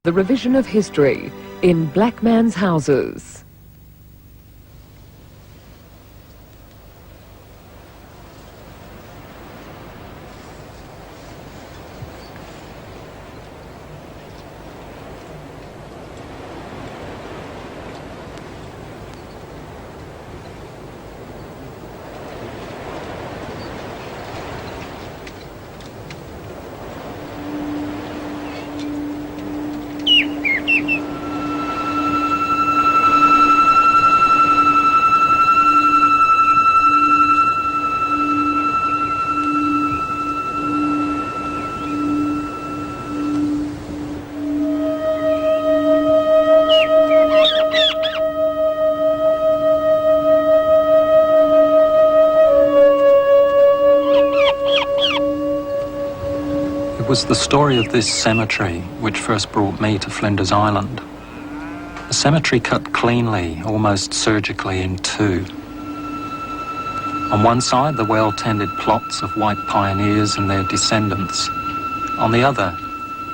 The revision of history in Black Man's Houses. It was the story of this cemetery which first brought me to Flinders Island. A cemetery cut cleanly, almost surgically, in two. On one side, the well-tended plots of white pioneers and their descendants. On the other,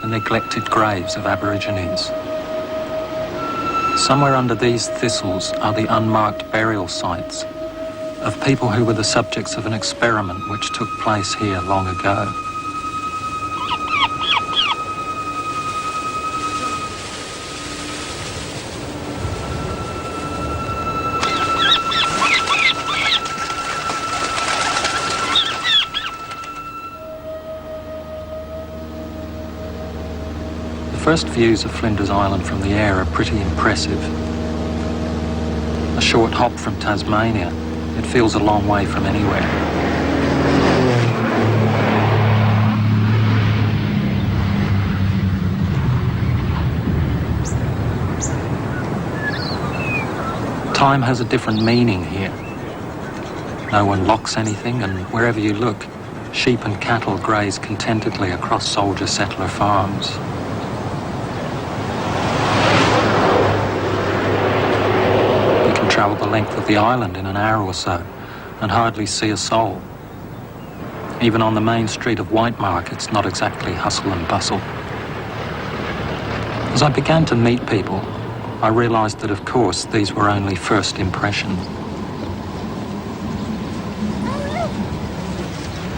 the neglected graves of Aborigines. Somewhere under these thistles are the unmarked burial sites of people who were the subjects of an experiment which took place here long ago. The first views of Flinders Island from the air are pretty impressive. A short hop from Tasmania, it feels a long way from anywhere. Time has a different meaning here. No one locks anything, and wherever you look, sheep and cattle graze contentedly across soldier-settler farms. Travel the length of the island in an hour or so and hardly see a soul. Even on the main street of Whitemark, it's not exactly hustle and bustle. As I began to meet people, I realised that, of course, these were only first impressions.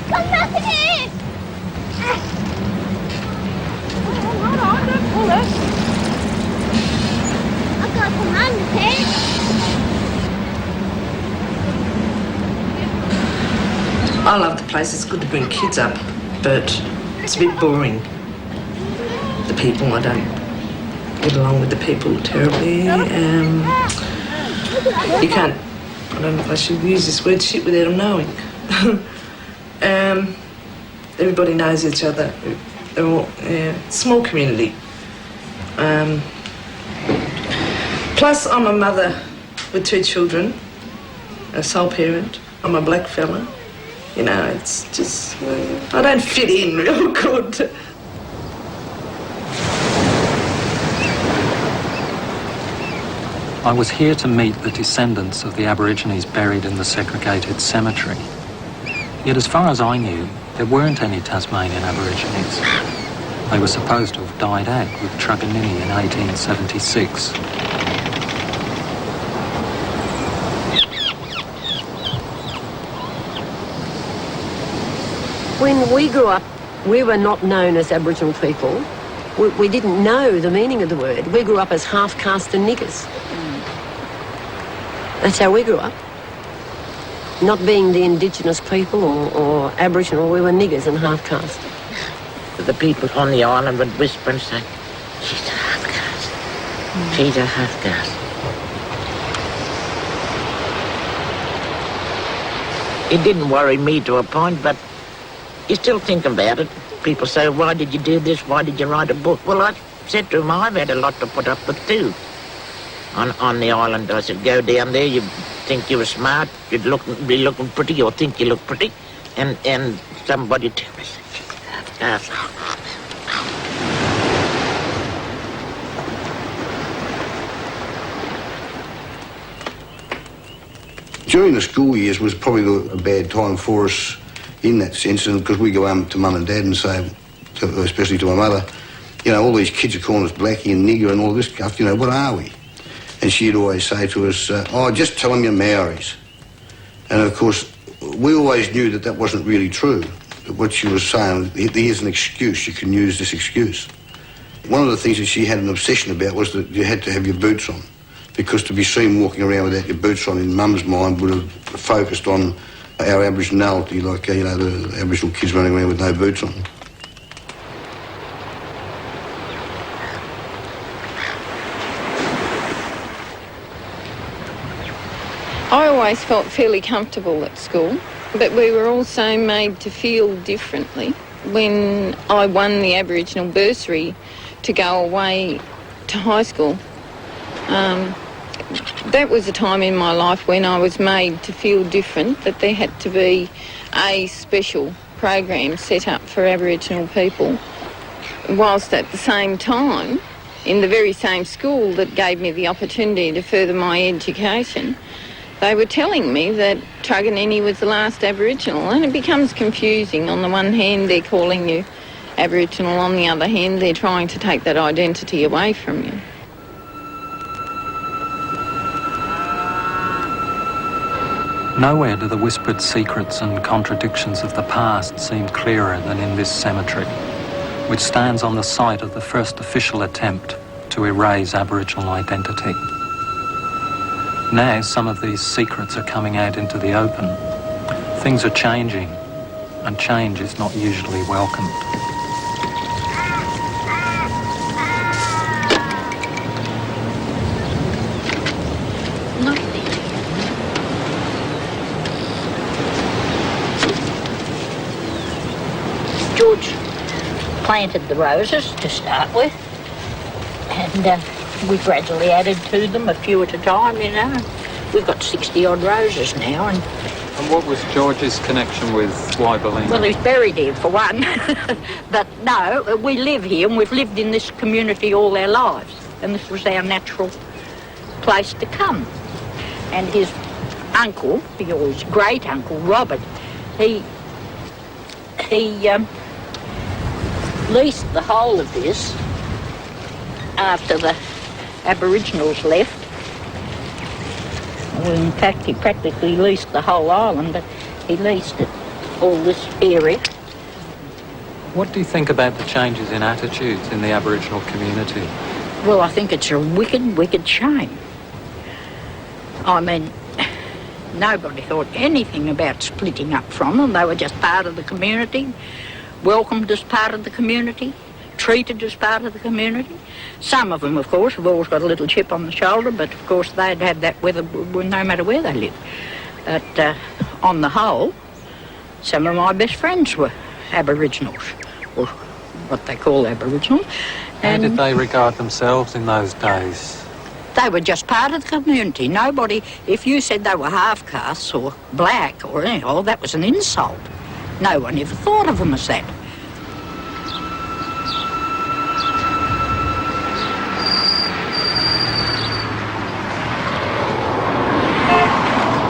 Come back here! Hold on, don't pull it. I've got a commander here. I love the place. It's good to bring kids up, but it's a bit boring. The people, I don't get along with the people terribly. You can't, I don't know if I should use this word, shit without them knowing. Everybody knows each other. They're all, small community. Plus, I'm a mother with 2 children, a sole parent. I'm a black fella. You know, it's just, I don't fit in real good. I was here to meet the descendants of the Aborigines buried in the segregated cemetery. Yet as far as I knew, there weren't any Tasmanian Aborigines. They were supposed to have died out with Truganini in 1876. When we grew up, we were not known as Aboriginal people. We didn't know the meaning of the word. We grew up as half-caste and niggers. That's how we grew up. Not being the Indigenous people or Aboriginal, we were niggers and half-caste. The people on the island would whisper and say, she's a half-caste. She's a half-caste. It didn't worry me to a point, but you still think about it. People say, why did you do this? Why did you write a book? Well, I said to them, I've had a lot to put up with too. On the island, I said, go down there, you think you were smart, you'd be looking pretty or think you look pretty, and somebody tell me, During the school years was probably a bad time for us in that sense, because we go home to mum and dad and say, especially to my mother, you know, all these kids are calling us blackie and nigger and all this stuff, you know, what are we? And she'd always say to us, oh, just tell them you're Maoris. And of course, we always knew that that wasn't really true. That what she was saying, here's an excuse, you can use this excuse. One of the things that she had an obsession about was that you had to have your boots on, because to be seen walking around without your boots on in Mum's mind would have focused on our Aboriginality, like, you know, the Aboriginal kids running around with no boots on. I always felt fairly comfortable at school, but we were also made to feel differently. When I won the Aboriginal bursary to go away to high school, that was a time in my life when I was made to feel different, that there had to be a special program set up for Aboriginal people, whilst at the same time, in the very same school that gave me the opportunity to further my education, they were telling me that Truganini was the last Aboriginal, and it becomes confusing. On the one hand, they're calling you Aboriginal, on the other hand, they're trying to take that identity away from you. Nowhere do the whispered secrets and contradictions of the past seem clearer than in this cemetery, which stands on the site of the first official attempt to erase Aboriginal identity. Now some of these secrets are coming out into the open. Things are changing, and change is not usually welcomed. George planted the roses to start with, and we gradually added to them a few at a time, you know. We've got 60-odd roses now. And what was George's connection with Waibalina? Well, he's buried here, for one. But no, we live here, and we've lived in this community all our lives, and this was our natural place to come. And his uncle, or his great-uncle, Robert, he leased the whole of this after the Aboriginals left. Well, in fact, he practically leased the whole island, but he leased it, all this area. What do you think about the changes in attitudes in the Aboriginal community? Well, I think it's a wicked, wicked shame. I mean, nobody thought anything about splitting up from them. They were just part of the community, welcomed as part of the community, treated as part of the community. Some of them, of course, have always got a little chip on the shoulder, but of course they'd have that no matter where they lived. But on the whole, some of my best friends were Aboriginals, or what they call Aboriginal. How did they regard themselves in those days? They were just part of the community. Nobody, if you said they were half-castes or black or anything, oh, that was an insult. No one ever thought of them as that.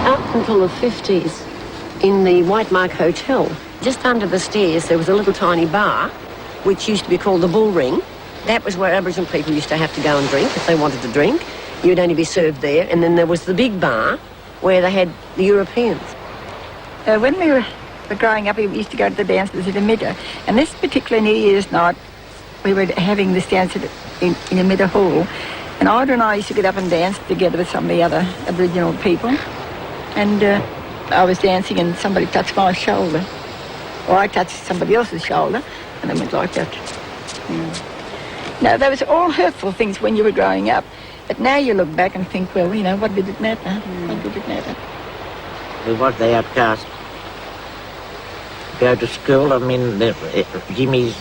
Up until the 50s, in the White Mark Hotel, just under the stairs, there was a little tiny bar, which used to be called the Bull Ring. That was where Aboriginal people used to have to go and drink if they wanted to drink. You'd only be served there. And then there was the big bar where they had the Europeans. When we were growing up, we used to go to the dances at the Meadow. And this particular New Year's night, we were having this dance in the Meadow Hall. And Ida and I used to get up and dance together with some of the other Aboriginal people. And I was dancing and somebody touched my shoulder. Or I touched somebody else's shoulder, and they went like that. No, those were all hurtful things when you were growing up. But now you look back and think, well, you know, what did it matter? What did it matter? We was the outcast. Go to school, I mean, Jimmy's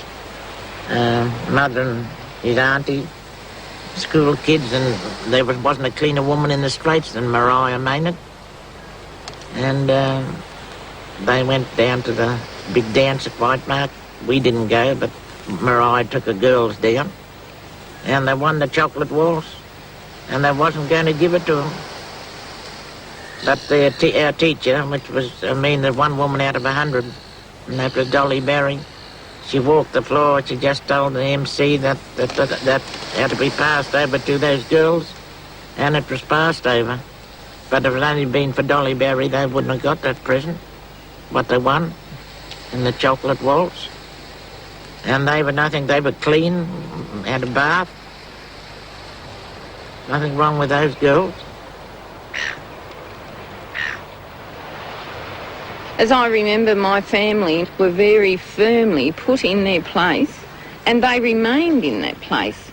mother and his auntie, school kids, and there wasn't a cleaner woman in the streets than Mariah Maynard. And they went down to the big dance at White Mark. We didn't go, but Mariah took the girls down. And they won the chocolate waltz, and they wasn't going to give it to them. But our teacher, which was, the one woman out of 100, and that was Dolly Barry, She walked the floor. She just told the MC that had to be passed over to those girls, and it was passed over. But if it had only been for Dolly Berry, they wouldn't have got that present, what they won in the chocolate waltz. And they were nothing. They were clean, had a bath. Nothing wrong with those girls. As I remember, my family were very firmly put in their place, and they remained in that place.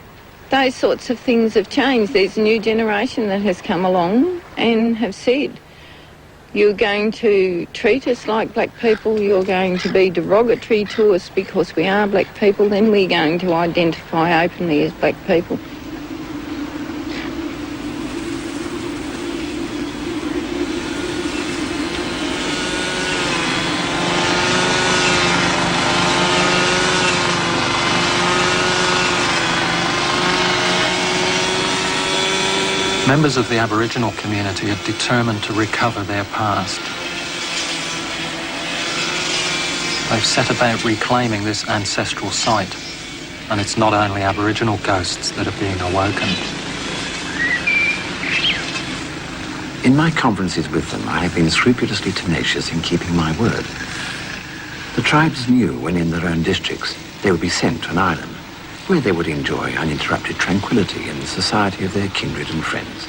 Those sorts of things have changed. There's a new generation that has come along and have said, you're going to treat us like black people, you're going to be derogatory to us because we are black people, then we're going to identify openly as black people. Members of the Aboriginal community are determined to recover their past. They've set about reclaiming this ancestral site, and it's not only Aboriginal ghosts that are being awoken. In my conferences with them, I have been scrupulously tenacious in keeping my word. The tribes knew when in their own districts they would be sent to an island, where they would enjoy uninterrupted tranquility in the society of their kindred and friends.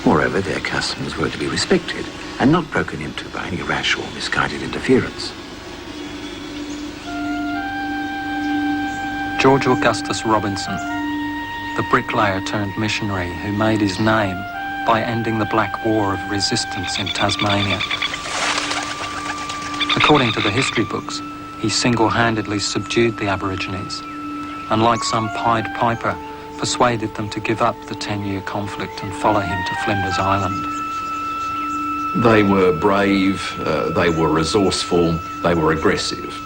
Moreover, their customs were to be respected and not broken into by any rash or misguided interference. George Augustus Robinson, the bricklayer turned missionary who made his name by ending the Black War of Resistance in Tasmania. According to the history books, he single-handedly subdued the Aborigines, and like some Pied Piper, persuaded them to give up the 10-year conflict and follow him to Flinders Island. They were brave, they were resourceful, they were aggressive.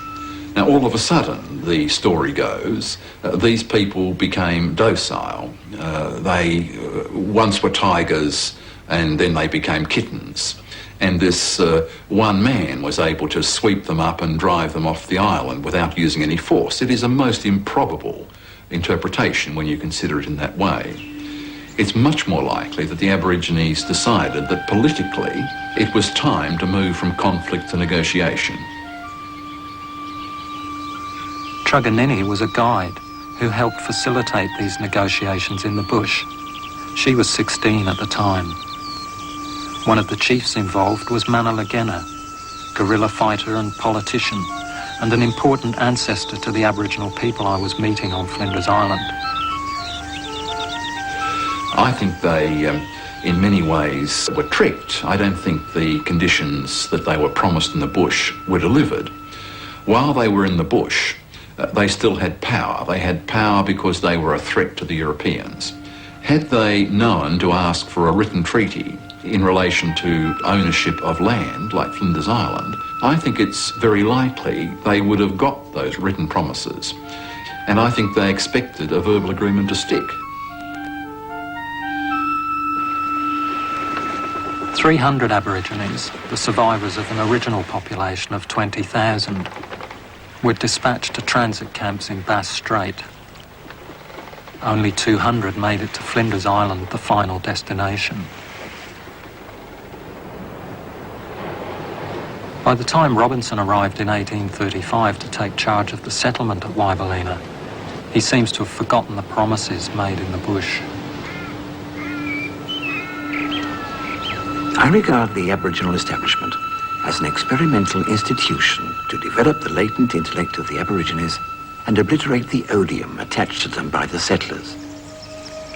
Now, all of a sudden, the story goes, these people became docile. They once were tigers, and then they became kittens. And this one man was able to sweep them up and drive them off the island without using any force. It is a most improbable interpretation when you consider it in that way. It's much more likely that the Aborigines decided that politically it was time to move from conflict to negotiation. Truganini was a guide who helped facilitate these negotiations in the bush. She was 16 at the time. One of the chiefs involved was Manalagena, guerrilla fighter and politician, and an important ancestor to the Aboriginal people I was meeting on Flinders Island. I think they, in many ways, were tricked. I don't think the conditions that they were promised in the bush were delivered. While they were in the bush, they still had power. They had power because they were a threat to the Europeans. Had they known to ask for a written treaty in relation to ownership of land, like Flinders Island, I think it's very likely they would have got those written promises. And I think they expected a verbal agreement to stick. 300 Aborigines, the survivors of an original population of 20,000, were dispatched to transit camps in Bass Strait. Only 200 made it to Flinders Island, the final destination. By the time Robinson arrived in 1835 to take charge of the settlement at Waibelina, he seems to have forgotten the promises made in the bush. I regard the Aboriginal establishment as an experimental institution to develop the latent intellect of the Aborigines and obliterate the odium attached to them by the settlers.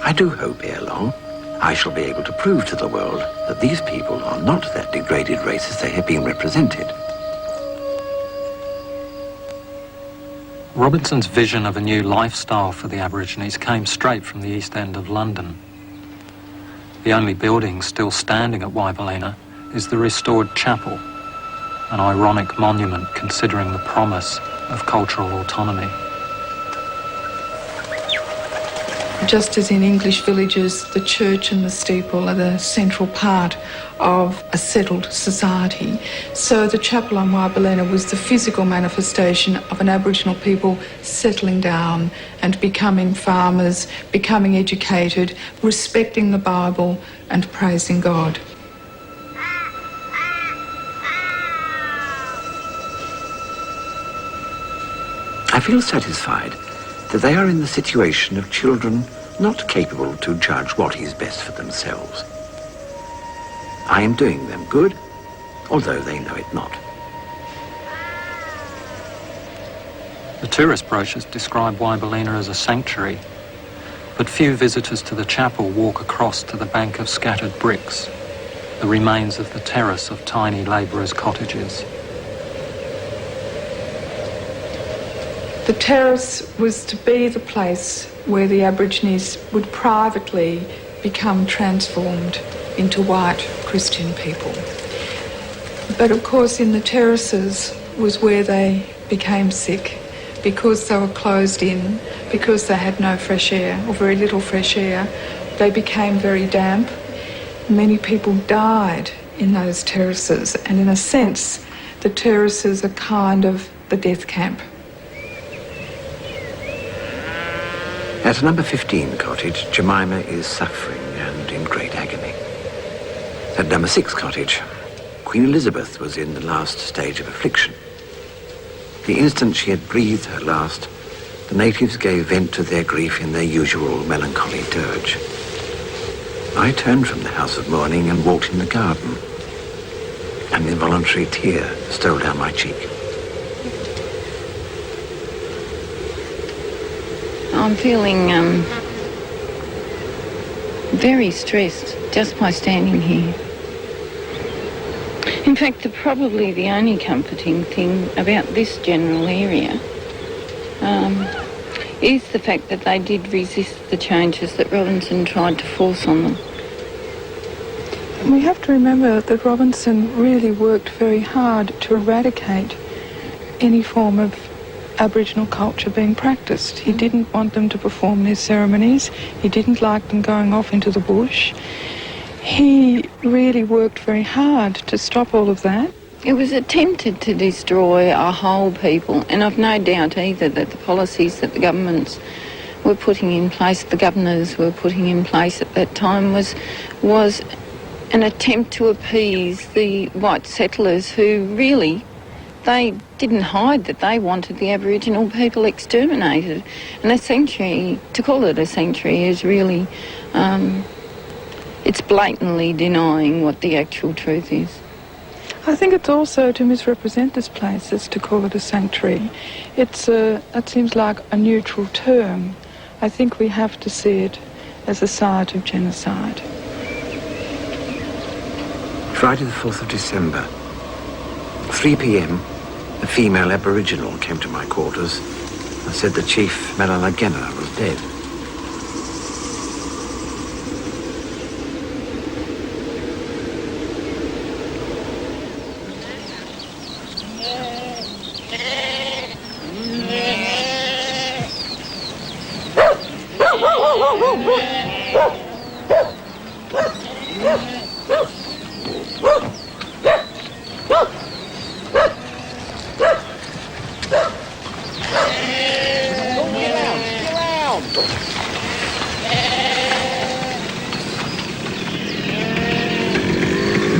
I do hope ere long I shall be able to prove to the world that these people are not that degraded race as they have been represented. Robinson's vision of a new lifestyle for the Aborigines came straight from the East End of London. The only building still standing at Waibelina is the restored chapel, an ironic monument considering the promise of cultural autonomy. Just as in English villages, the church and the steeple are the central part of a settled society, so the chapel on Waibalena was the physical manifestation of an Aboriginal people settling down and becoming farmers, becoming educated, respecting the Bible and praising God. I feel satisfied that they are in the situation of children not capable to judge what is best for themselves. I am doing them good, although they know it not. The tourist brochures describe Waibalena as a sanctuary, but few visitors to the chapel walk across to the bank of scattered bricks, the remains of the terrace of tiny labourers' cottages. The terrace was to be the place where the Aborigines would privately become transformed into white Christian people. But of course in the terraces was where they became sick because they were closed in, because they had no fresh air or very little fresh air. They became very damp. Many people died in those terraces, and in a sense the terraces are kind of the death camp. At number 15 cottage, Jemima is suffering and in great agony. At number 6 cottage, Queen Elizabeth was in the last stage of affliction. The instant she had breathed her last, the natives gave vent to their grief in their usual melancholy dirge. I turned from the house of mourning and walked in the garden. An involuntary tear stole down my cheek. I'm feeling very stressed just by standing here. In fact, probably the only comforting thing about this general area is the fact that they did resist the changes that Robinson tried to force on them. We have to remember that Robinson really worked very hard to eradicate any form of Aboriginal culture being practiced. He didn't want them to perform their ceremonies. He didn't like them going off into the bush. He really worked very hard to stop all of that. It was attempted to destroy a whole people, and I've no doubt either that the policies that the governments were putting in place, the governors were putting in place at that time, was an attempt to appease the white settlers who really, they didn't hide that they wanted the Aboriginal people exterminated. And a sanctuary, to call it a sanctuary, is really, it's blatantly denying what the actual truth is. I think it's also to misrepresent this place as to call it a sanctuary. It seems like a neutral term. I think we have to see it as a site of genocide. Friday the 4th of December, 3 p.m, a female Aboriginal came to my quarters and said the Chief Melanagena was dead.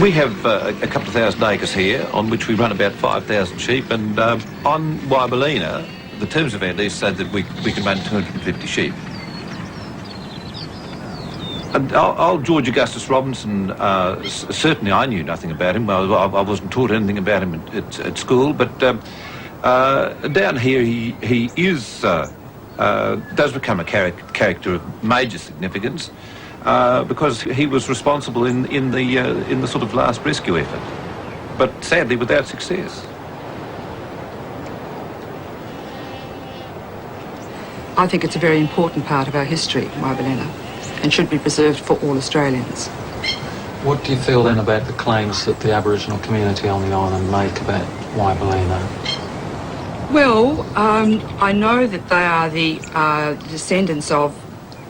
We have a couple of thousand acres here on which we run about 5,000 sheep, and on Waibalena, the terms of our lease say that we can run 250 sheep. And old George Augustus Robinson, certainly I knew nothing about him. I wasn't taught anything about him at school, but down here he is does become a character of major significance. Because he was responsible in the sort of last rescue effort, but sadly without success. I think it's a very important part of our history, Waibalena, and should be preserved for all Australians. What do you feel then about the claims that the Aboriginal community on the island make about Waibalena? Well, I know that they are the descendants of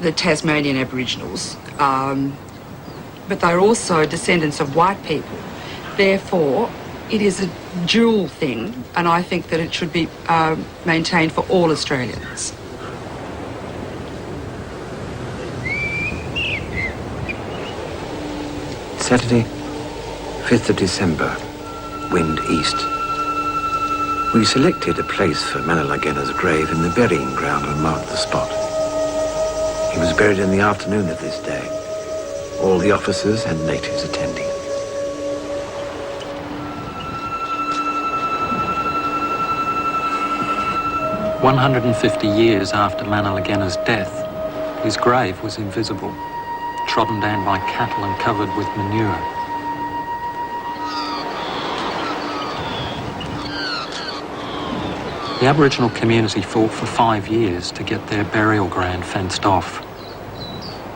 the Tasmanian Aboriginals, but they're also descendants of white people. Therefore, it is a dual thing, and I think that it should be maintained for all Australians. Saturday, 5th of December, wind east. We selected a place for Manala Genna's grave in the burying ground and marked the spot. He was buried in the afternoon of this day, all the officers and natives attending. "150 years after Manala Genna's death, his grave was invisible, trodden down by cattle and covered with manure. The Aboriginal community fought for 5 years to get their burial ground fenced off.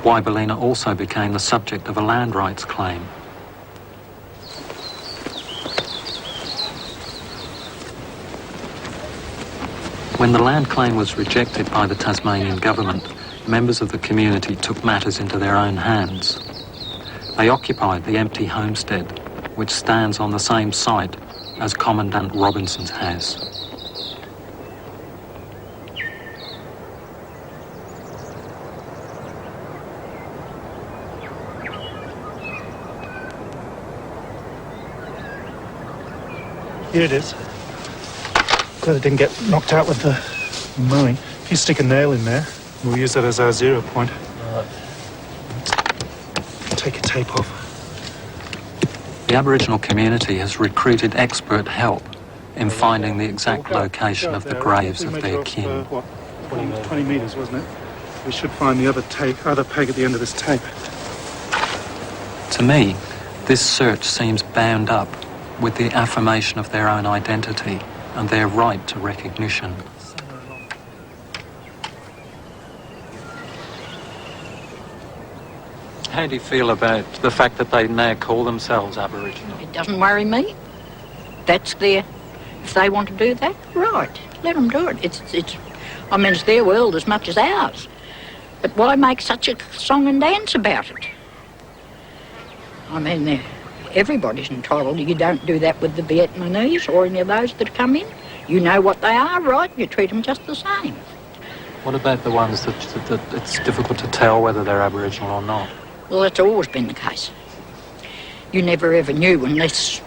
Waibelina also became the subject of a land rights claim. When the land claim was rejected by the Tasmanian government, members of the community took matters into their own hands. They occupied the empty homestead, which stands on the same site as Commandant Robinson's house. Here it is. Glad it didn't get knocked out with the mowing. If you stick a nail in there, we'll use that as our 0 point. Take your tape off. The Aboriginal community has recruited expert help in finding the exact location of the graves of their kin. 20 metres, wasn't it? We should find the other peg at the end of this tape. To me, this search seems bound up with the affirmation of their own identity and their right to recognition. How do you feel about the fact that they now call themselves Aboriginal? It doesn't worry me. That's their... If they want to do that, right, let them do it. I mean, it's their world as much as ours. But why make such a song and dance about it? I mean, everybody's entitled. You don't do that with the Vietnamese or any of those that come in. You know what they are, right? You treat them just the same. What about the ones that it's difficult to tell whether they're Aboriginal or not? Well, that's always been the case. You never ever knew unless,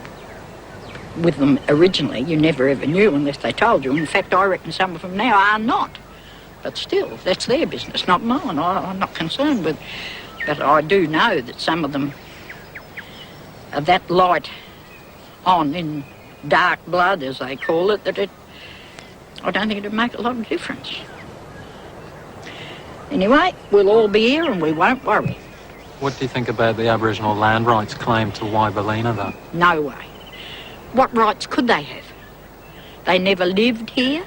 with them originally, you never ever knew unless they told you. In fact, I reckon some of them now are not. But still, that's their business, not mine. I'm not concerned with. But I do know that some of them are that light on in dark blood, as they call it, that I don't think it'd make a lot of difference. Anyway, we'll all be here and we won't worry. What do you think about the Aboriginal land rights claim to Waibelina, though? No way. What rights could they have? They never lived here.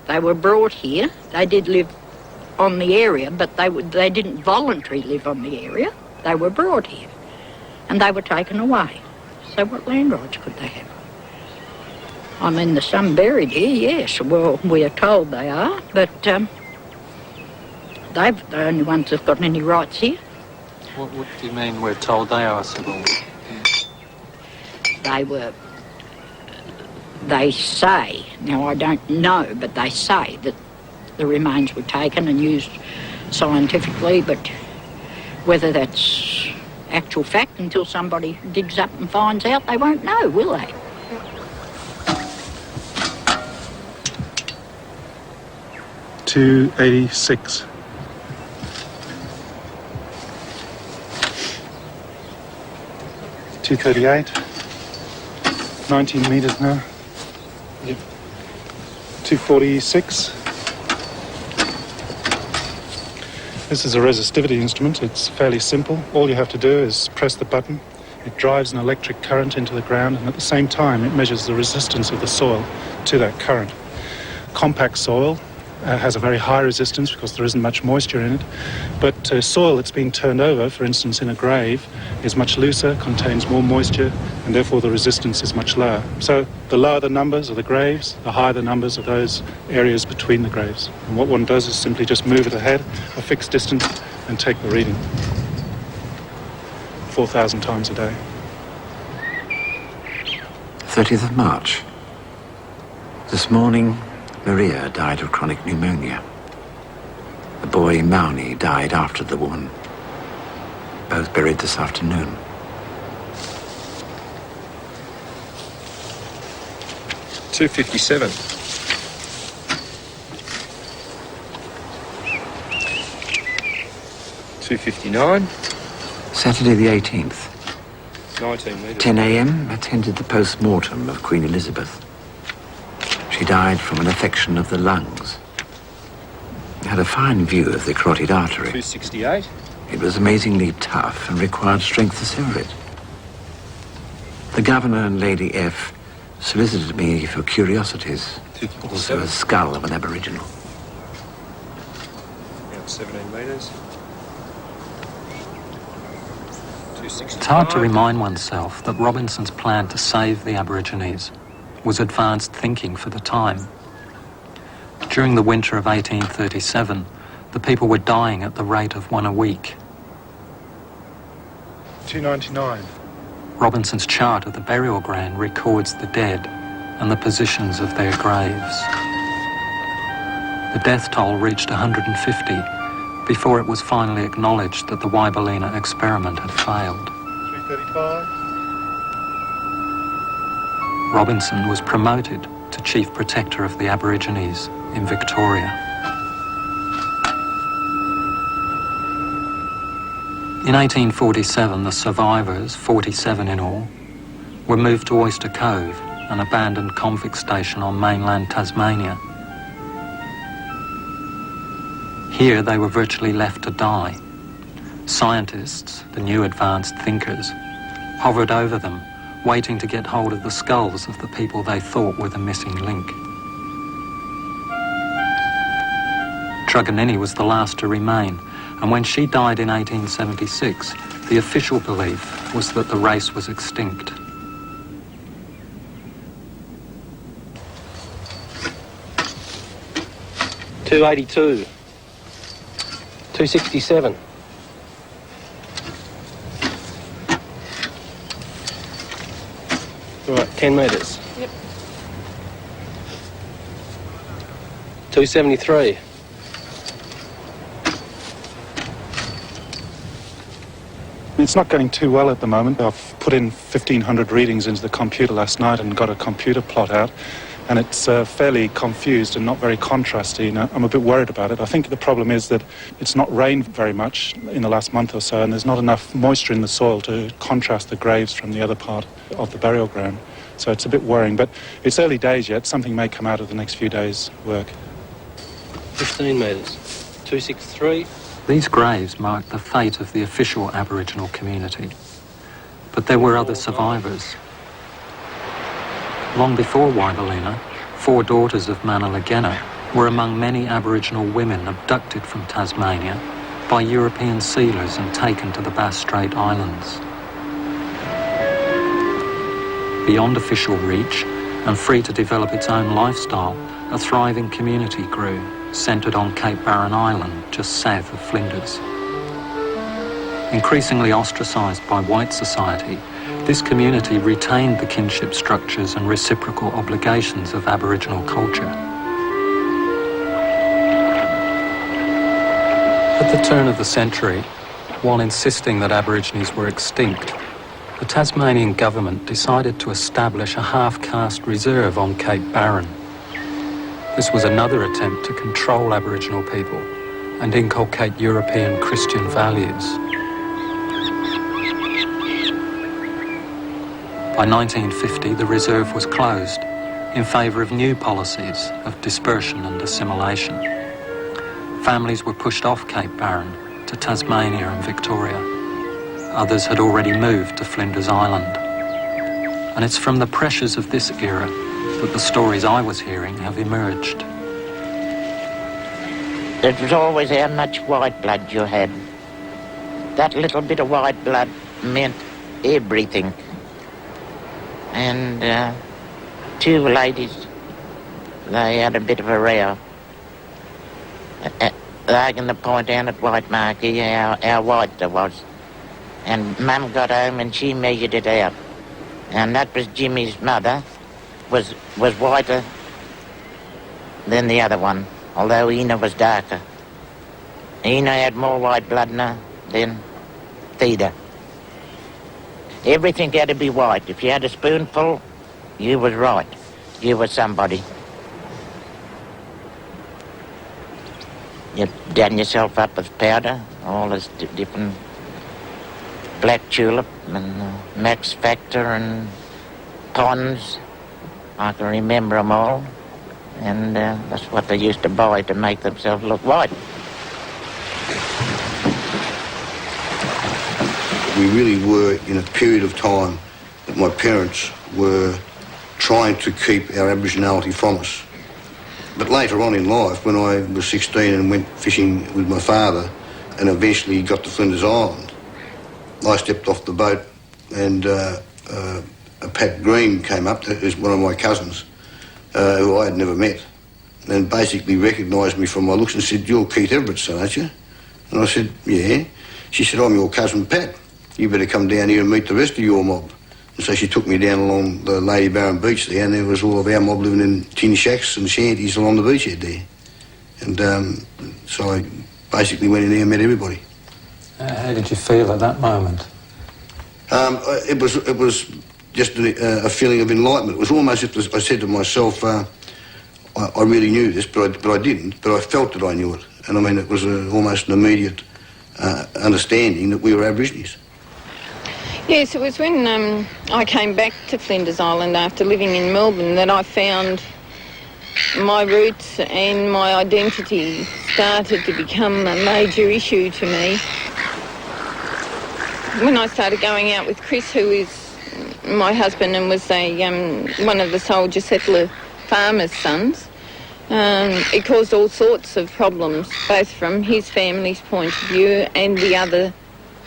They were brought here. They did live on the area, but they didn't voluntarily live on the area. They were brought here. And they were taken away. So what land rights could they have? I mean, there's some buried here, yes. Well, we are told they are, but they're the only ones that've got any rights here. What do you mean we're told they are, Sybil? They say, now I don't know, but they say that the remains were taken and used scientifically, but whether that's actual fact until somebody digs up and finds out, they won't know, will they? $286. $238. 19 metres now. Yep. 246. This is a resistivity instrument. It's fairly simple. All you have to do is press the button. It drives an electric current into the ground, and at the same time it measures the resistance of the soil to that current. Compact soil, has a very high resistance because there isn't much moisture in it. But soil that's been turned over, for instance in a grave, is much looser, contains more moisture, and therefore the resistance is much lower. So the lower the numbers of the graves, the higher the numbers of those areas between the graves. And what one does is simply just move it ahead a fixed distance and take the reading 4,000 times a day. 30th of March. This morning, Maria died of chronic pneumonia. The boy, Mauni, died after the woman. Both buried this afternoon. $257. $259. Saturday the 18th. 19 metres. 10 a.m. attended the post-mortem of Queen Elizabeth. She died from an affection of the lungs. Had a fine view of the carotid artery. 268. It was amazingly tough and required strength to sever it. The Governor and Lady F solicited me for curiosities. Also a skull of an Aboriginal. About 17 metres. It's hard to remind oneself that Robinson's plan to save the Aborigines was advanced thinking for the time. During the winter of 1837, the people were dying at the rate of one a week. 299. Robinson's chart of the burial ground records the dead and the positions of their graves. The death toll reached 150 before it was finally acknowledged that the Waibalina experiment had failed. 335. Robinson was promoted to Chief Protector of the Aborigines in Victoria. In 1847, the survivors, 47 in all, were moved to Oyster Cove, an abandoned convict station on mainland Tasmania. Here they were virtually left to die. Scientists, the new advanced thinkers, hovered over them, waiting to get hold of the skulls of the people they thought were the missing link. Truganini was the last to remain, and when she died in 1876, the official belief was that the race was extinct. $282. $267. Right, 10 metres. Yep. $273. It's not going too well at the moment. I've put in 1,500 readings into the computer last night and got a computer plot out, and it's fairly confused and not very contrasty. And I'm a bit worried about it. I think the problem is that it's not rained very much in the last month or so, and there's not enough moisture in the soil to contrast the graves from the other part of the burial ground. So it's a bit worrying, but it's early days yet. Something may come out of the next few days' work. 15 metres. 263. These graves marked the fate of the official Aboriginal community. But there were other survivors. Long before Waibalina, 4 daughters of Manalagenna were among many Aboriginal women abducted from Tasmania by European sealers and taken to the Bass Strait Islands. Beyond official reach and free to develop its own lifestyle, a thriving community grew, centred on Cape Barren Island, just south of Flinders. Increasingly ostracised by white society, this community retained the kinship structures and reciprocal obligations of Aboriginal culture. At the turn of the century, while insisting that Aborigines were extinct, the Tasmanian government decided to establish a half-caste reserve on Cape Barren. This was another attempt to control Aboriginal people and inculcate European Christian values. By 1950, the reserve was closed in favour of new policies of dispersion and assimilation. Families were pushed off Cape Barren to Tasmania and Victoria. Others had already moved to Flinders Island. And it's from the pressures of this era that the stories I was hearing have emerged. It was always how much white blood you had. That little bit of white blood meant everything. And two ladies, they had a bit of a row. They're going to point out at White Marquee how white there was. And Mum got home and she measured it out. And that was Jimmy's mother, was whiter than the other one, although Ina was darker. Ina had more white blood in her than Theda. Everything had to be white. If you had a spoonful, you was right. You was somebody. You done yourself up with powder, all this different Black Tulip and Max Factor and Pons. I can remember them all. And that's what they used to buy to make themselves look white. We really were in a period of time that my parents were trying to keep our Aboriginality from us. But later on in life, when I was 16 and went fishing with my father and eventually got to Flinders Island, I stepped off the boat and a Pat Green came up, that was one of my cousins, who I had never met, and basically recognised me from my looks and said, "You're Keith Everett's son, aren't you?" And I said, "Yeah." She said, "I'm your cousin Pat. You better come down here and meet the rest of your mob." And so she took me down along the Lady Barron beach there, and there was all of our mob living in tin shacks and shanties along the beachhead there. And so I basically went in there and met everybody. How did you feel at that moment? It was just a feeling of enlightenment. It was almost as if I said to myself, I really knew this, but I didn't. But I felt that I knew it. And I mean, it was almost an immediate understanding that we were Aborigines. Yes, it was when I came back to Flinders Island after living in Melbourne that I found my roots and my identity started to become a major issue to me. When I started going out with Chris, who is my husband and was one of the soldier settler farmers' sons, it caused all sorts of problems, both from his family's point of view and the other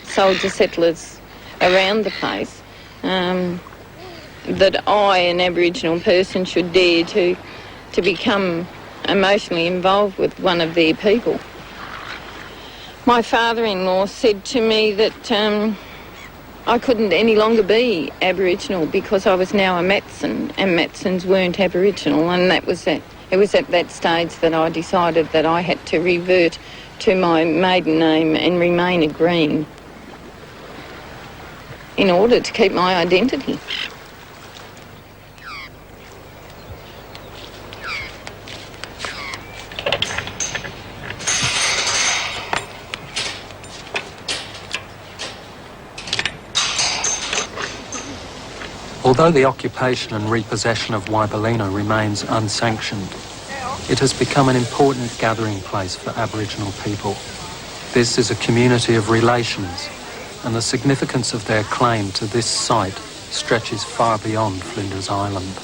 soldier settlers around the place, that I, an Aboriginal person, should dare to become emotionally involved with one of their people. My father-in-law said to me that I couldn't any longer be Aboriginal because I was now a Matson, and Matsons weren't Aboriginal, and that was it. It was at that stage that I decided that I had to revert to my maiden name and remain a Green in order to keep my identity. Although the occupation and repossession of Waibelina remains unsanctioned, it has become an important gathering place for Aboriginal people. This is a community of relations, and the significance of their claim to this site stretches far beyond Flinders Island.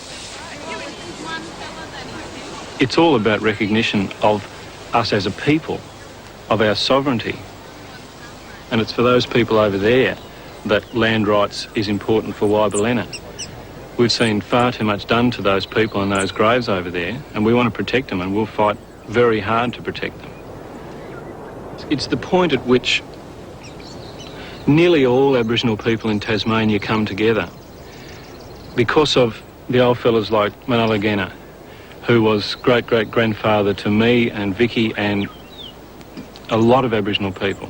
It's all about recognition of us as a people, of our sovereignty. And it's for those people over there that land rights is important for Waibelina. We've seen far too much done to those people and those graves over there, and we want to protect them, and we'll fight very hard to protect them. It's the point at which nearly all Aboriginal people in Tasmania come together because of the old fellas like Manala, who was great-great-grandfather to me and Vicky and a lot of Aboriginal people.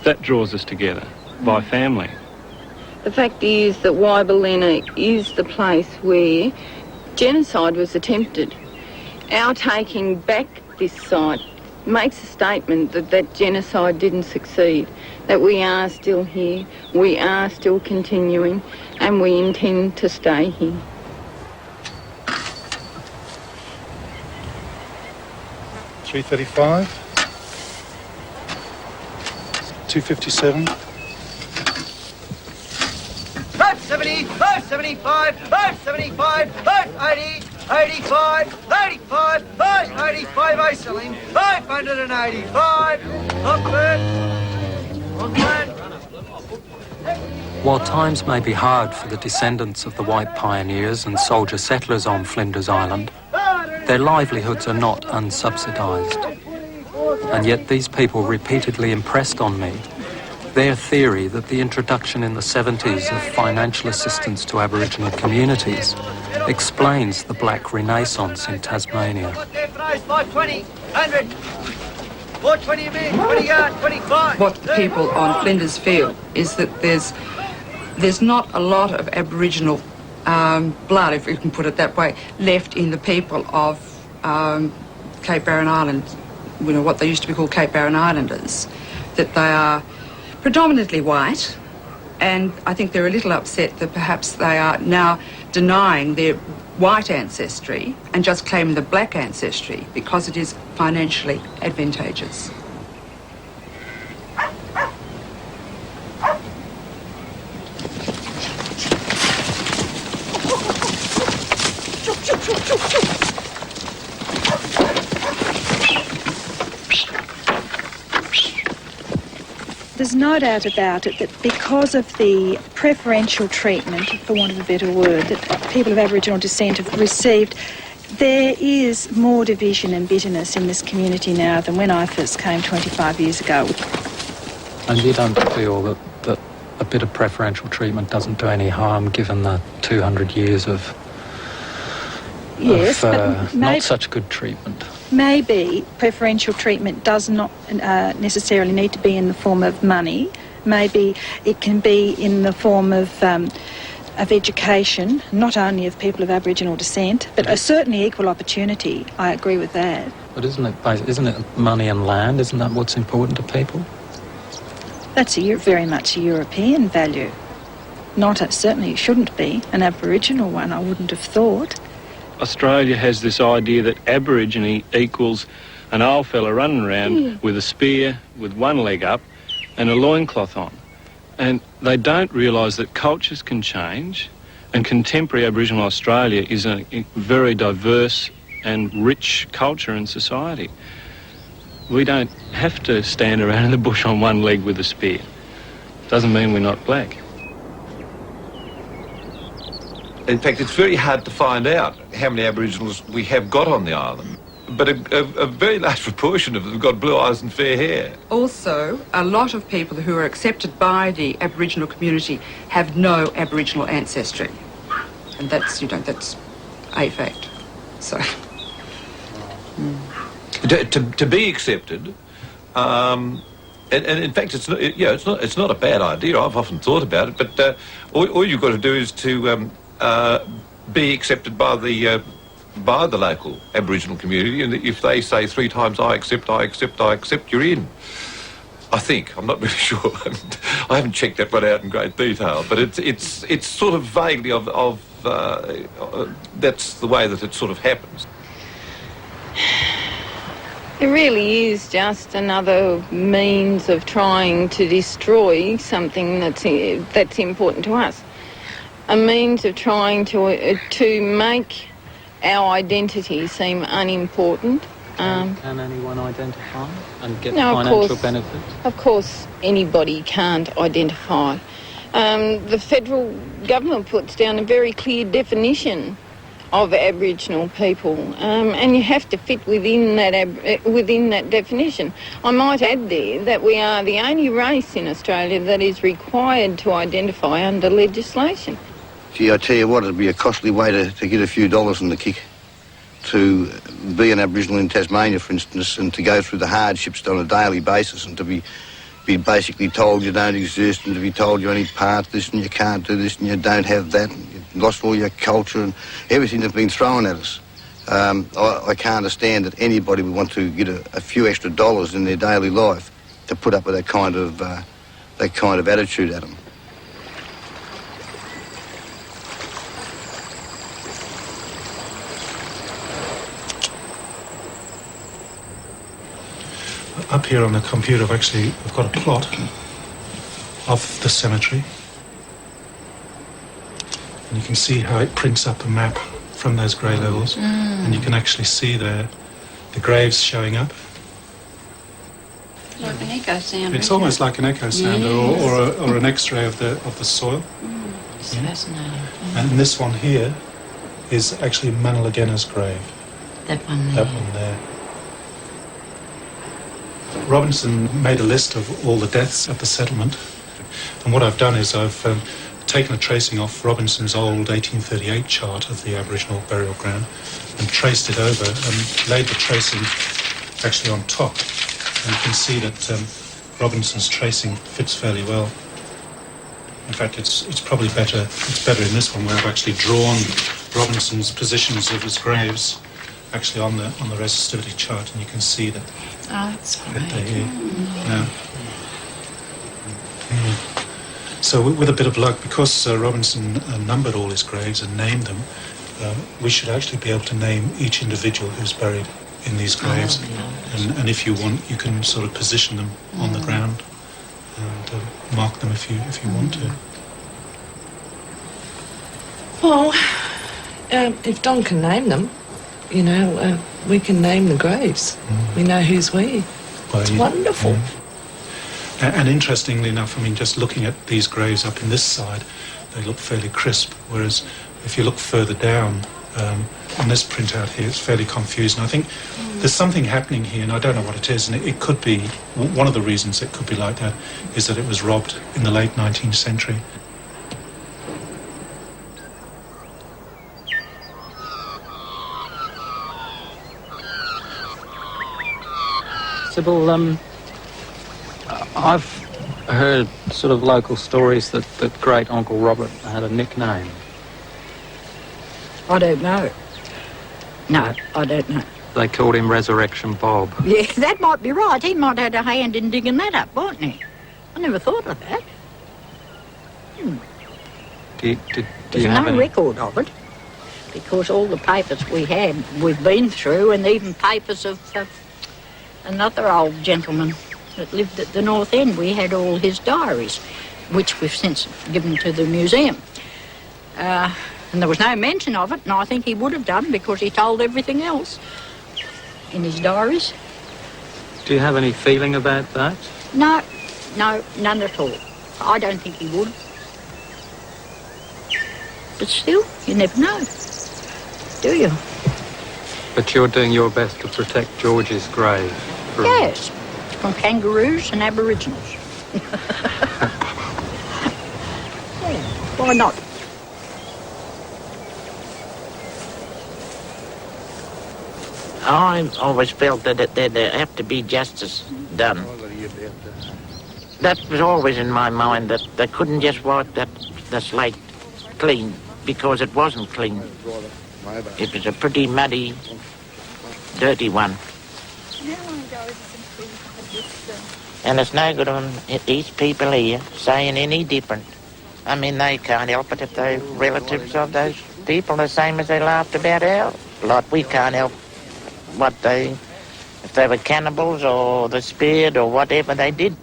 That draws us together by family. The fact is that Waibelina is the place where genocide was attempted. Our taking back this site makes a statement that that genocide didn't succeed, that we are still here, we are still continuing, and we intend to stay here. $335, $257. 570, 575, 575, 580, 85, 85, 85, I sell him. 585. Up there. On land. While times may be hard for the descendants of the white pioneers and soldier settlers on Flinders Island, their livelihoods are not unsubsidised. And yet these people repeatedly impressed on me their theory that the introduction in the 70s of financial assistance to Aboriginal communities explains the black renaissance in Tasmania. 520, 100. 420 a minute, 20 yard, 25. What people on Flinders feel is that there's not a lot of Aboriginal blood, if you can put it that way, left in the people of Cape Barren Island, you know, what they used to be called Cape Barren Islanders, that they are predominantly white, and I think they're a little upset that perhaps they are now denying their white ancestry and just claiming the black ancestry because it is financially advantageous. There's no doubt about it that because of the preferential treatment, for want of a better word, that people of Aboriginal descent have received, there is more division and bitterness in this community now than when I first came 25 years ago. And you don't feel that a bit of preferential treatment doesn't do any harm given the 200 years of Yes, but not such good treatment? Maybe preferential treatment does not necessarily need to be in the form of money. Maybe it can be in the form of education, not only of people of Aboriginal descent, but certainly equal opportunity. I agree with that. But isn't it money and land? Isn't that what's important to people? That's very much a European value. Certainly it shouldn't be an Aboriginal one, I wouldn't have thought. Australia has this idea that Aborigine equals an old fella running around with a spear, with one leg up and a loincloth on. And they don't realise that cultures can change, and contemporary Aboriginal Australia is a very diverse and rich culture and society. We don't have to stand around in the bush on one leg with a spear. Doesn't mean we're not black. In fact, it's very hard to find out how many Aboriginals we have got on the island, but a very large proportion of them have got blue eyes and fair hair. Also, a lot of people who are accepted by the Aboriginal community have no Aboriginal ancestry. And that's, that's a fact. So... To be accepted, and in fact, it's not a bad idea. I've often thought about it, but all you've got to do is to be accepted by the local Aboriginal community, and if they say 3 times I accept, you're in. I think. I'm not really sure. I haven't checked that one out in great detail, but it's sort of vaguely of that's the way that it sort of happens. It really is just another means of trying to destroy something that's important to us. A means of trying to make our identity seem unimportant. Can anyone identify and get no, financial benefits? Of course, anybody can't identify. The federal government puts down a very clear definition of Aboriginal people, and you have to fit within that definition. I might add there that we are the only race in Australia that is required to identify under legislation. Gee, I tell you what, it'd be a costly way to get a few dollars in the kick. To be an Aboriginal in Tasmania, for instance, and to go through the hardships on a daily basis, and to be basically told you don't exist, and to be told you're only part of this and you can't do this and you don't have that, and you've lost all your culture and everything that's been thrown at us. I can't understand that anybody would want to get a few extra dollars in their daily life to put up with that kind of attitude at them. Up here on the computer, I've got a plot of the cemetery. And you can see how it prints up a map from those grey levels, and you can actually see there the graves showing up. Like an echo sounder. It's almost like an echo sounder, or an X-ray of the soil. It's fascinating. And this one here is actually Manalagena's grave. That one there. That one there. Robinson made a list of all the deaths at the settlement, and what I've done is I've taken a tracing off Robinson's old 1838 chart of the Aboriginal burial ground and traced it over and laid the tracing actually on top. And you can see that Robinson's tracing fits fairly well. In fact, it's probably better. It's better in this one where I've actually drawn Robinson's positions of his graves actually on the resistivity chart, and you can see that. Oh, that's great. They're here now. So with a bit of luck, because Robinson numbered all his graves and named them, we should actually be able to name each individual who's buried in these graves. And if you want, you can sort of position them on the ground and mark them if you want to. Well, if Don can name them, you know, we can name the graves. We know who's where. Well, it's wonderful. And interestingly enough, I mean, just looking at these graves up in this side, they look fairly crisp, whereas if you look further down, on this printout here, it's fairly confused. And I think there's something happening here, and I don't know what it is, and it could be, one of the reasons it could be like that is that it was robbed in the late 19th century. Sybil, I've heard sort of local stories that great Uncle Robert had a nickname. I don't know. No, I don't know. They called him Resurrection Bob. Yeah, that might be right. He might have had a hand in digging that up, mightn't he? I never thought of that. Do you There's have no any? record of it, because all the papers we've been through, and even papers of another old gentleman that lived at the North End. We had all his diaries, which we've since given to the museum. And there was no mention of it, and I think he would have done because he told everything else in his diaries. Do you have any feeling about that? No, none at all. I don't think he would. But still, you never know, do you? But you're doing your best to protect George's grave. Yes, from kangaroos and Aboriginals. Yeah, why not? I always felt that there have to be justice done. That was always in my mind, that they couldn't just wipe the slate clean, because it wasn't clean. It was a pretty muddy, dirty one. And it's no good on these people here saying any different. I mean, they can't help it if they're relatives of those people, the same as they laughed about our lot. We can't help if they were cannibals or the speared or whatever they did.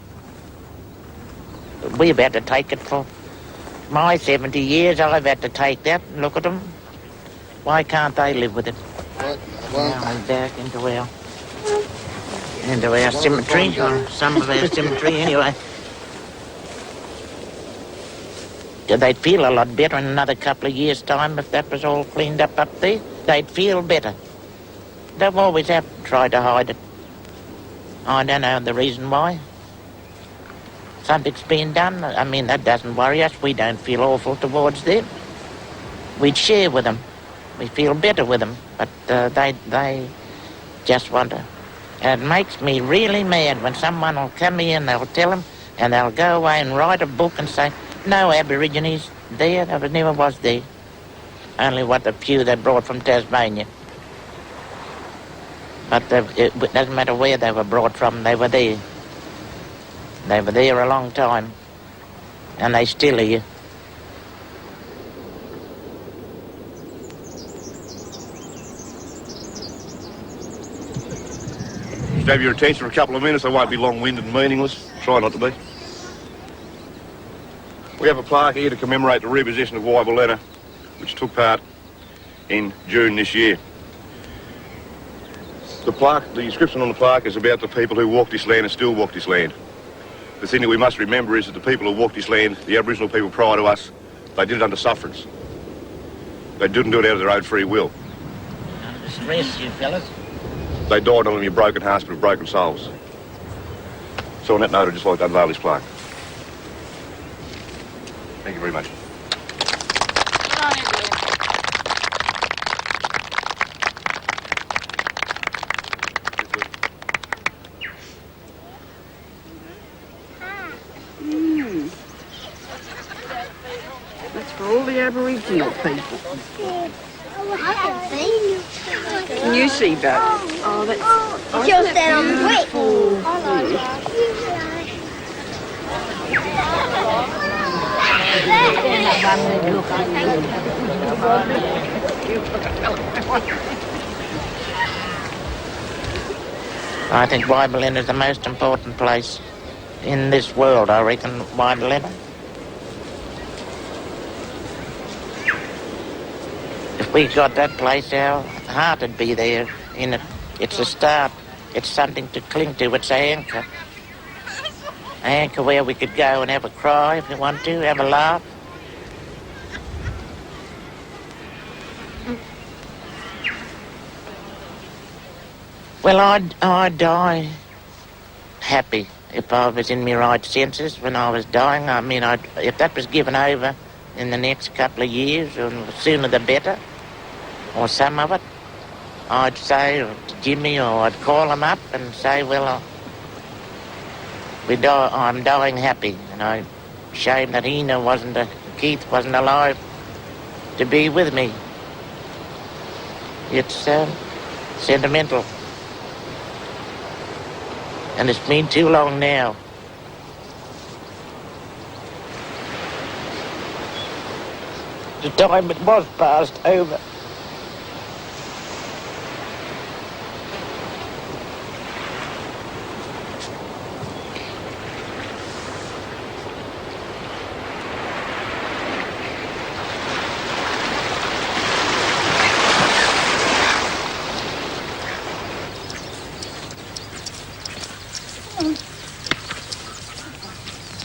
We've had to take it for my 70 years. I've had to take that and look at them. Why can't they live with it? Now I'm back into our cemetery, or some of our cemetery anyway. They'd feel a lot better in another couple of years' time if that was all cleaned up there. They'd feel better. They've always tried to hide it. I don't know the reason why. Something's being done. I mean, that doesn't worry us. We don't feel awful towards them. We'd share with them. We feel better with them. But they just want to. And it makes me really mad when someone will come here and they'll tell them, and they'll go away and write a book and say, no Aborigines there, there never was there. Only what the few they brought from Tasmania. But it doesn't matter where they were brought from, they were there. They were there a long time, and they still are here. Just have your attention for a couple of minutes. They won't be long-winded and meaningless. Try not to be. We have a plaque here to commemorate the repossession of Wyberletta, which took part in June this year. The plaque, the inscription on the plaque is about the people who walked this land and still walk this land. The thing that we must remember is that the people who walked this land, the Aboriginal people prior to us, they did it under sufferance. They didn't do it out of their own free will. Under stress, you fellas. They died not only with broken hearts, but with broken souls. So on that note, I'd just like to unveil this plaque. Thank you very much. That's for all the Aboriginal people. I can see. Can you see that? Oh, that's Just that on the way. I think Wyberlin is the most important place in this world, I reckon, Wyberlin. If we got that place, our heart would be there in it. It's a start. It's something to cling to. It's an anchor. An anchor where we could go and have a cry if we want to, have a laugh. Well, I'd die happy if I was in my right senses when I was dying. I mean, if that was given over in the next couple of years, or the sooner the better, or some of it, I'd say to Jimmy, or I'd call him up and say, well, I'm dying happy, and I'm ashamed that Keith wasn't alive to be with me. It's sentimental. And it's been too long now. The time it was passed over.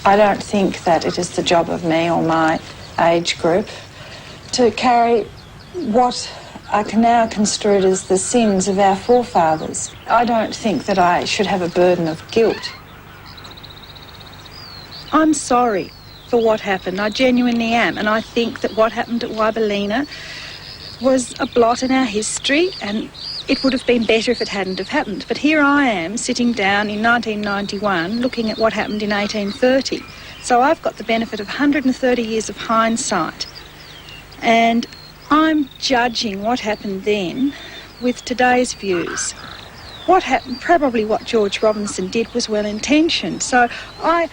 I don't think that it is the job of me or my age group to carry what I can now construe as the sins of our forefathers. I don't think that I should have a burden of guilt. I'm sorry for what happened. I genuinely am. And I think that what happened at Wyberlina was a blot in our history, and it would have been better if it hadn't have happened. But here I am, sitting down in 1991, looking at what happened in 1830. So I've got the benefit of 130 years of hindsight. And I'm judging what happened then with today's views. What happened, probably what George Robinson did, was well-intentioned. So I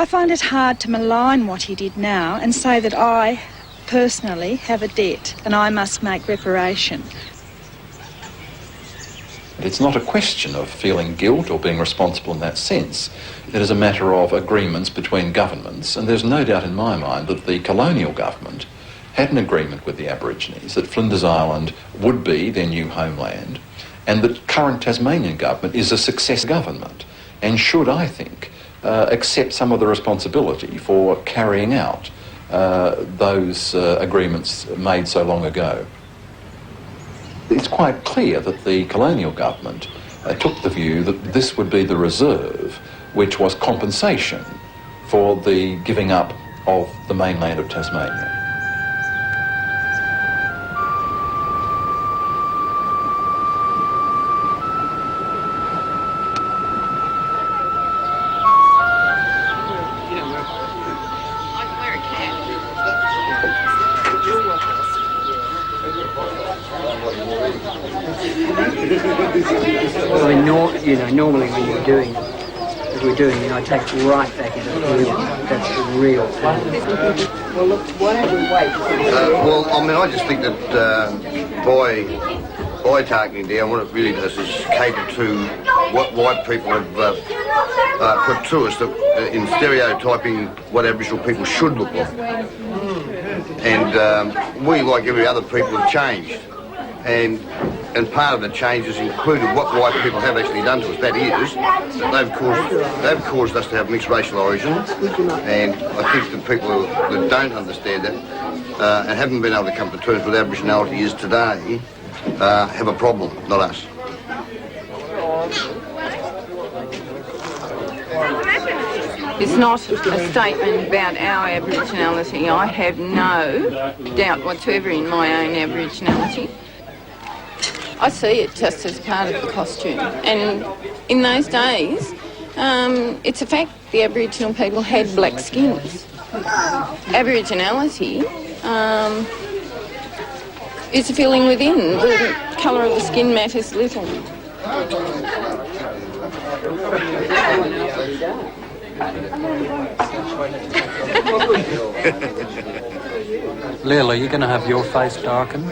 find it hard to malign what he did now and say that I personally have a debt and I must make reparation. It's not a question of feeling guilt or being responsible in that sense. It is a matter of agreements between governments, and there's no doubt in my mind that the colonial government had an agreement with the Aborigines that Flinders Island would be their new homeland, and that current Tasmanian government is a success government and should, I think, accept some of the responsibility for carrying out those agreements made so long ago. It's quite clear that the colonial government took the view that this would be the reserve, which was compensation for the giving up of the mainland of Tasmania. Well, normally when you're doing, as we're doing, I take it right back into the real. That's the real thing. Well, look, why don't we wait? I just think that by taking down, what it really does is cater to what white people have put to us, in stereotyping what Aboriginal people should look like. And we, like every other people, have changed. And part of the changes included what white people have actually done to us. That is, they've caused us to have mixed racial origin. And I think that people that don't understand that and haven't been able to come to terms with Aboriginality is today have a problem, not us. It's not a statement about our Aboriginality. I have no doubt whatsoever in my own Aboriginality. I see it just as part of the costume. And in those days, it's a fact the Aboriginal people had black skins. Aboriginality is a feeling within. The colour of the skin matters little. Lil, are you going to have your face darkened?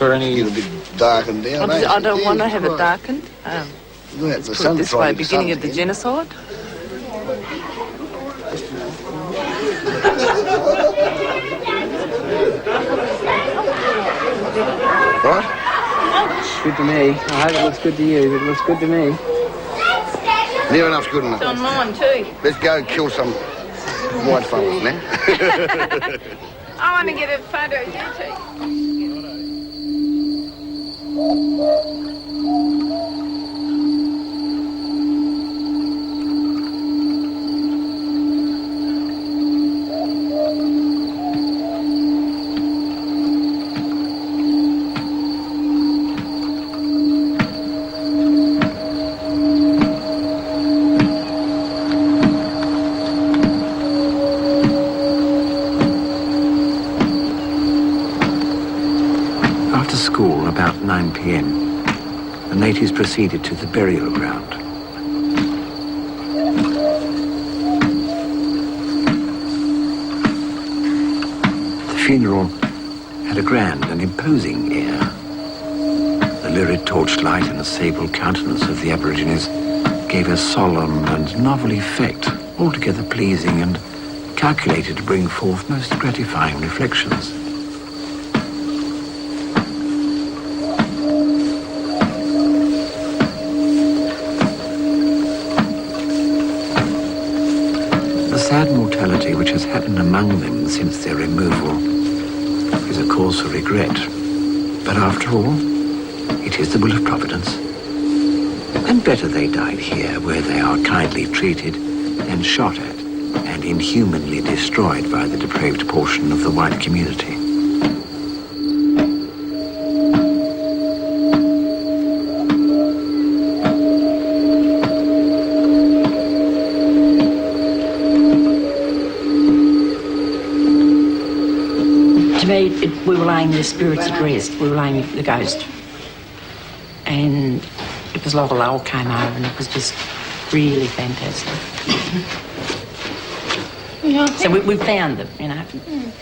For any... Get a bit darkened down, I don't want to have it darkened. Let's put it this way, beginning of the genocide. Right? Good to me. I hope it looks good to you, but it looks good to me. Near enough's good enough. It's on mine too. Let's go kill some white fellas now. I want to get a photo, DT. After school, about 9 p.m, the natives proceeded to the burial ground. The funeral had a grand and imposing air. The lurid torchlight and the sable countenance of the Aborigines gave a solemn and novel effect, altogether pleasing and calculated to bring forth most gratifying reflections. The sad mortality which has happened among them since their removal is a cause for regret. But after all, it is the will of Providence. And better they died here, where they are kindly treated, than shot at and inhumanly destroyed by the depraved portion of the white community. To me, we were laying the spirits at rest. We were laying the ghost. And it was like a lull came over, and it was just really fantastic. Yeah, so we found them, you know.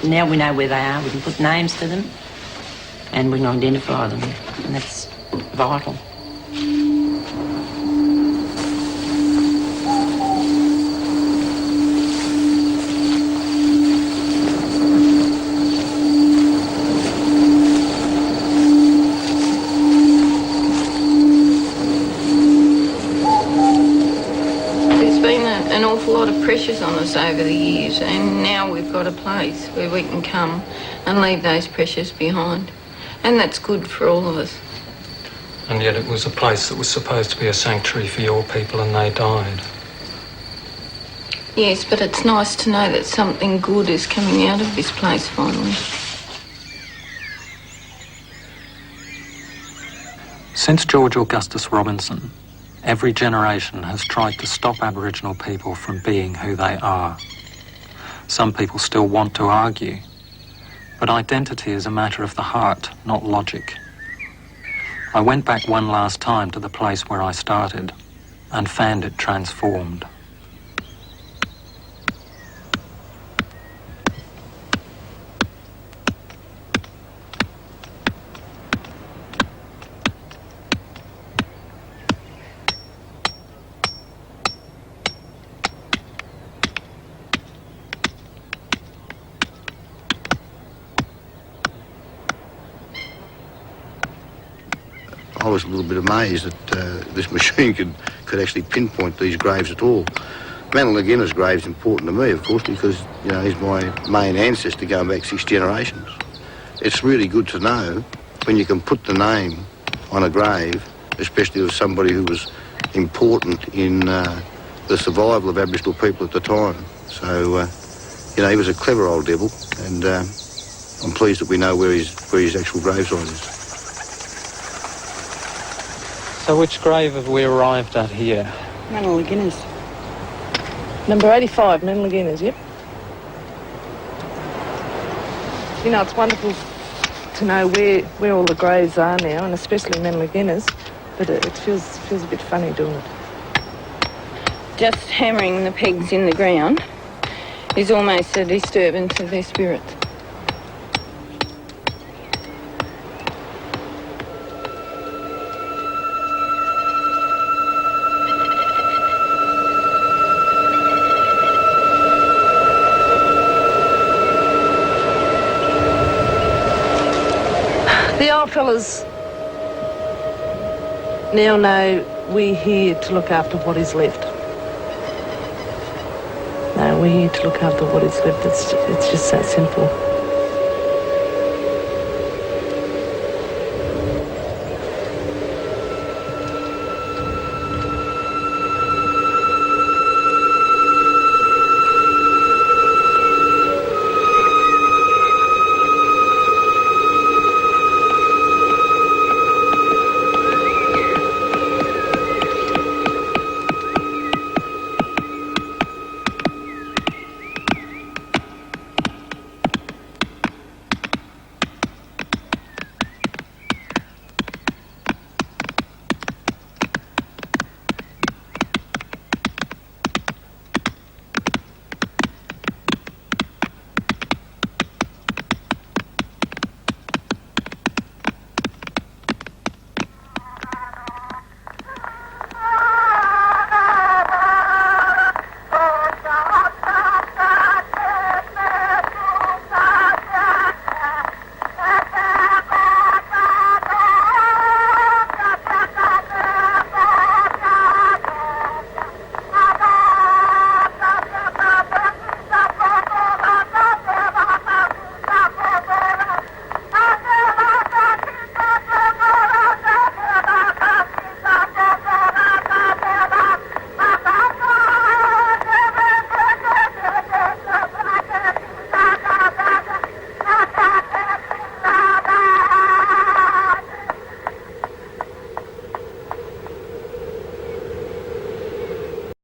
Now we know where they are. We can put names to them, and we can identify them, and that's vital. An awful lot of pressures on us over the years, and now we've got a place where we can come and leave those pressures behind, and that's good for all of us. And yet it was a place that was supposed to be a sanctuary for your people, and they died. Yes, but it's nice to know that something good is coming out of this place finally. Since George Augustus Robinson, every generation has tried to stop Aboriginal people from being who they are. Some people still want to argue, but identity is a matter of the heart, not logic. I went back one last time to the place where I started and found it transformed. I was a little bit amazed that this machine could actually pinpoint these graves at all. Manalaguina's grave's important to me, of course, because, you know, he's my main ancestor going back 6 generations. It's really good to know when you can put the name on a grave, especially of somebody who was important in the survival of Aboriginal people at the time. So, you know, he was a clever old devil, and I'm pleased that we know where his actual gravesite is. So which grave have we arrived at here? Manalaguina's. Number 85, Manalaguina's, yep. You know, it's wonderful to know where all the graves are now, and especially Manalaguina's, but it feels a bit funny doing it. Just hammering the pegs in the ground is almost a disturbance of their spirit. The old fellas now know we're here to look after what is left. No, we're here to look after what is left. It's just that simple.